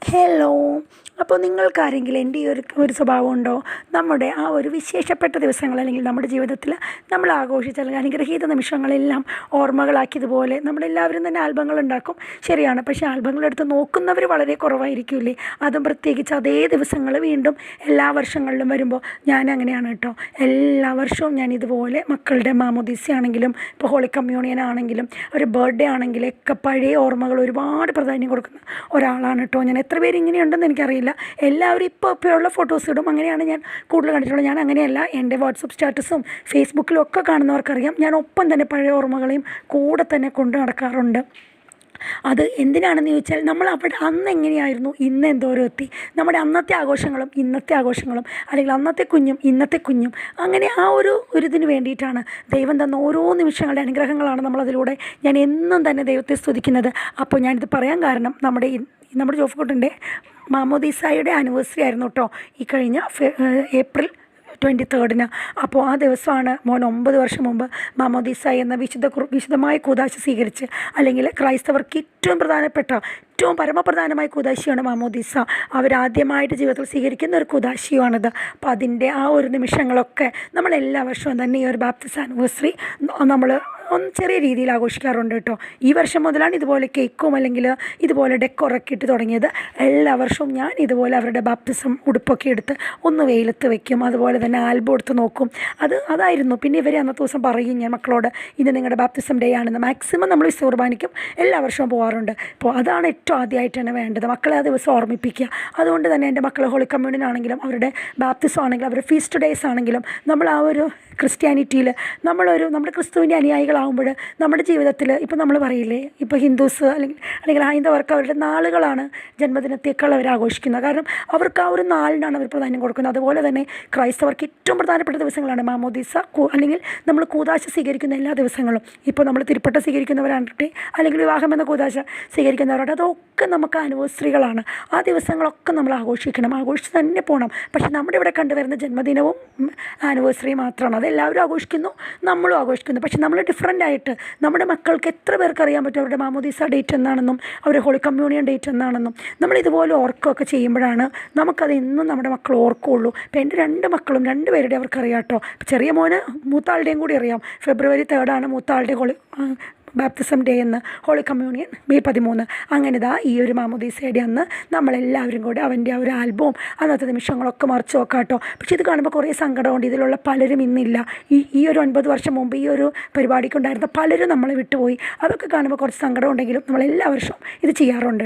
Hello. അപ്പോൾ നിങ്ങൾക്കാരെങ്കിലും എൻ്റെ ഈ ഒരു സ്വഭാവമുണ്ടോ? നമ്മുടെ ആ ഒരു വിശേഷപ്പെട്ട ദിവസങ്ങൾ അല്ലെങ്കിൽ നമ്മുടെ ജീവിതത്തിൽ നമ്മൾ ആഘോഷിച്ച അല്ലെങ്കിൽ അനുഗ്രഹീത നിമിഷങ്ങളെല്ലാം ഓർമ്മകളാക്കിയതുപോലെ നമ്മളെല്ലാവരും തന്നെ ആൽബങ്ങൾ ഉണ്ടാക്കും. ശരിയാണ്. പക്ഷേ ആൽബങ്ങളെടുത്ത് നോക്കുന്നവർ വളരെ കുറവായിരിക്കില്ലേ? അതും പ്രത്യേകിച്ച് അതേ ദിവസങ്ങൾ വീണ്ടും എല്ലാ വർഷങ്ങളിലും വരുമ്പോൾ ഞാൻ അങ്ങനെയാണ് കേട്ടോ. എല്ലാ വർഷവും ഞാൻ ഇതുപോലെ മക്കളുടെ മാമോദീസയാണെങ്കിലും ഇപ്പോൾ ഹോളി കമ്മ്യൂണിയൻ ആണെങ്കിലും ഒരു ബർത്ത്ഡേ ആണെങ്കിലൊക്കെ പഴയ ഓർമ്മകൾ ഒരുപാട് പ്രാധാന്യം കൊടുക്കുന്ന ഒരാളാണ് കേട്ടോ ഞാൻ. എത്ര പേര് ഇങ്ങനെയുണ്ടെന്ന് എനിക്കറിയില്ല. എല്ലാവരും ഇപ്പോഴുള്ള ഫോട്ടോസ് ഇടും. അങ്ങനെയാണ് ഞാൻ കൂടുതൽ കണ്ടിട്ടുള്ളത്. ഞാൻ അങ്ങനെയല്ല. എൻ്റെ വാട്സപ്പ് സ്റ്റാറ്റസും ഫേസ്ബുക്കിലും ഒക്കെ കാണുന്നവർക്കറിയാം. ഞാൻ ഒപ്പം തന്നെ പഴയ ഓർമ്മകളെയും കൂടെ തന്നെ കൊണ്ടു നടക്കാറുണ്ട്. അത് എന്തിനാണെന്ന് ചോദിച്ചാൽ നമ്മൾ അവിടെ അന്ന് എങ്ങനെയായിരുന്നു, ഇന്ന് എന്തോരം എത്തി, നമ്മുടെ അന്നത്തെ ആഘോഷങ്ങളും ഇന്നത്തെ ആഘോഷങ്ങളും അല്ലെങ്കിൽ അന്നത്തെ കുഞ്ഞും ഇന്നത്തെ കുഞ്ഞും അങ്ങനെ ആ ഒരു ഇതിന് വേണ്ടിയിട്ടാണ് ദൈവം തന്ന ഓരോ നിമിഷങ്ങളുടെ അനുഗ്രഹങ്ങളാണ് നമ്മളതിലൂടെ ഞാൻ എന്നും തന്നെ ദൈവത്തെ സ്തുതിക്കുന്നത്. അപ്പോൾ ഞാനിത് പറയാൻ കാരണം നമ്മുടെ ജോഫ്കുട്ടൻ്റെ മാമോദീസായുടെ ആനിവേഴ്സറി ആയിരുന്നു കേട്ടോ ഈ കഴിഞ്ഞ ഏപ്രിൽ 23 അപ്പോൾ ആ ദിവസമാണ് മോൻ 9 വർഷം മുമ്പ് മാമോദീസ എന്ന വിശുദ്ധമായ കൂദാശ സ്വീകരിച്ച്, അല്ലെങ്കിൽ ക്രൈസ്തവർക്ക് ഏറ്റവും പ്രധാനപ്പെട്ട ഏറ്റവും പരമപ്രധാനമായ കൂദാശിയാണ് മാമോദീസ. അവരാദ്യമായിട്ട് ജീവിതത്തിൽ സ്വീകരിക്കുന്ന ഒരു കൂദാശിയുമാണിത്. അപ്പോൾ അതിൻ്റെ ആ ഒരു നിമിഷങ്ങളൊക്കെ നമ്മളെല്ലാ വർഷവും തന്നെ ഈ ഒരു ബാപ്റ്റിസ്റ്റ് ആനിവേഴ്സറി നമ്മൾ ചെറിയ രീതിയിൽ ആഘോഷിക്കാറുണ്ട് കേട്ടോ. ഈ വർഷം മുതലാണ് ഇതുപോലെ കേക്കും അല്ലെങ്കിൽ ഇതുപോലെ ഡെക്കോറൊക്കെ ഇട്ട് തുടങ്ങിയത്. എല്ലാ വർഷവും ഞാൻ ഇതുപോലെ അവരുടെ ബാപ്റ്റിസം ഉടുപ്പൊക്കെ എടുത്ത് ഒന്ന് വെയിലത്ത് വയ്ക്കും. അതുപോലെ തന്നെ ആൽബം എടുത്ത് നോക്കും. അതായിരുന്നു. പിന്നെ ഇവരെ അന്നത്തെ ദിവസം പറയും ഞാൻ മക്കളോട്, ഇത് നിങ്ങളുടെ ബാപ്റ്റിസം ഡേ ആണെന്ന്. മാക്സിമം നമ്മൾ വിശുദ്ധ കുർബാനയ്ക്കും എല്ലാ വർഷവും പോകാറുണ്ട്. അപ്പോൾ അതാണ് ഏറ്റവും ആദ്യമായിട്ട് തന്നെ വേണ്ടത്, മക്കളെ ആ ദിവസം ഓർമ്മിപ്പിക്കുക. അതുകൊണ്ട് തന്നെ എൻ്റെ മക്കൾ ഹോളി കമ്മ്യൂണിയൻ ആണെങ്കിലും അവരുടെ ബാപ്റ്റിസം ആണെങ്കിലും അവരുടെ ഫീസ്റ്റ് ഡേയ്സ് ആണെങ്കിലും നമ്മൾ ആ ഒരു ക്രിസ്ത്യാനിറ്റിയിൽ നമ്മുടെ ക്രിസ്തുവിൻ്റെ അനുയായികളാകുമ്പോൾ നമ്മുടെ ജീവിതത്തിൽ ഇപ്പോൾ നമ്മൾ പറയില്ലേ, ഇപ്പോൾ ഹിന്ദുസ് അല്ലെങ്കിൽ ഹൈന്ദവർക്ക് അവരുടെ നാളുകളാണ് ജന്മദിനത്തേക്കാൾ അവർ ആഘോഷിക്കുന്നത്. കാരണം അവർക്ക് ആ ഒരു നാളിനാണ് അവർ പ്രാധാന്യം കൊടുക്കുന്നത്. അതുപോലെ തന്നെ ക്രൈസ്തവർക്ക് ഏറ്റവും പ്രധാനപ്പെട്ട ദിവസങ്ങളാണ് മാമോദീസ അല്ലെങ്കിൽ നമ്മൾ കൂദാശ സ്വീകരിക്കുന്ന എല്ലാ ദിവസങ്ങളും. ഇപ്പോൾ നമ്മൾ തിരുപ്പട്ട സ്വീകരിക്കുന്നവരാകട്ടെ അല്ലെങ്കിൽ വിവാഹം എന്ന കൂദാശ സ്വീകരിക്കുന്നവരാകട്ടെ, അതൊക്കെ നമുക്ക് ആനിവേഴ്സറികളാണ്. ആ ദിവസങ്ങളൊക്കെ നമ്മൾ ആഘോഷിക്കണം, ആഘോഷിച്ച് തന്നെ പോകണം. പക്ഷേ നമ്മുടെ ഇവിടെ കണ്ടുവരുന്ന ജന്മദിനവും ആനിവേഴ്സറി മാത്രമാണ്. അതെല്ലാവരും ആഘോഷിക്കുന്നു, നമ്മളും ആഘോഷിക്കുന്നു. പക്ഷേ നമ്മൾ ഡിഫറൻ്റ് ആയിട്ട് നമ്മുടെ മക്കൾക്ക് എത്ര പേർക്ക് അറിയാൻ പറ്റും അവരുടെ മാമോദീസ ഡേറ്റ് എന്നാണെന്നും അവരുടെ ഹോളി കമ്മ്യൂണിയൻ ഡേറ്റ് എന്നാണെന്നും. നമ്മളിതുപോലെ ഓർക്കുകയൊക്കെ ചെയ്യുമ്പോഴാണ് നമുക്കത് എന്നും നമ്മുടെ മക്കൾ ഓർക്കുകയുള്ളൂ. ഇപ്പോൾ എൻ്റെ 2 മക്കളും 2 പേരുടെ അവർക്കറിയാം കേട്ടോ. ചെറിയ മോന് മൂത്താളുടെയും കൂടി അറിയാം. ഫെബ്രുവരി 3 മൂത്താളുടെ ബാപ്റ്റിസം ഡേ എന്ന്, ഹോളി കമ്മ്യൂണിയൻ മെയ് 13. അങ്ങനെ ഈ ഒരു മാമോദീസയുടെ അന്ന് നമ്മളെല്ലാവരും കൂടി അവൻ്റെ ആ ഒരു ആൽബവും അന്നത്തെ നിമിഷങ്ങളൊക്കെ മറിച്ച് നോക്കാം കേട്ടോ. പക്ഷേ ഇത് കാണുമ്പോൾ കുറേ സങ്കടമുണ്ട്. ഇതിലുള്ള പലരും ഇന്നില്ല. ഈ ഒരു 9 വർഷം മുമ്പ് ഈ ഒരു പരിപാടിക്കുണ്ടായിരുന്ന പലരും നമ്മളെ വിട്ടുപോയി. അതൊക്കെ കാണുമ്പോൾ കുറച്ച് സങ്കടമുണ്ടെങ്കിലും നമ്മളെല്ലാ വർഷവും ഇത് ചെയ്യാറുണ്ട്.